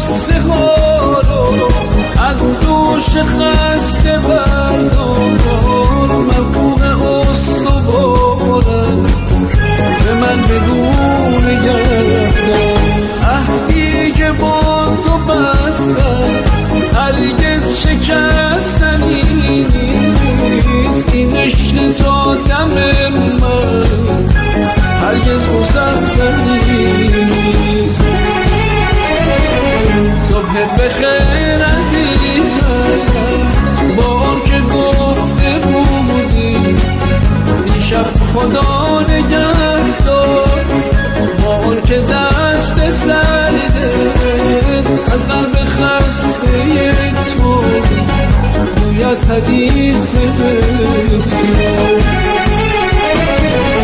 قصه هارو از دوش خسته بردار. مفهوم استوارم به من بدون گردم. عهدی که با تو بستم هرگز شکستنی نیست. این عشق تا دم من هرگز گسستنی نیست. صبحت بخیر عزیزم بار که گفته بودی دیشب خدا نگهدار. بار که دست سرده از قلب خسته تو گوید حدیث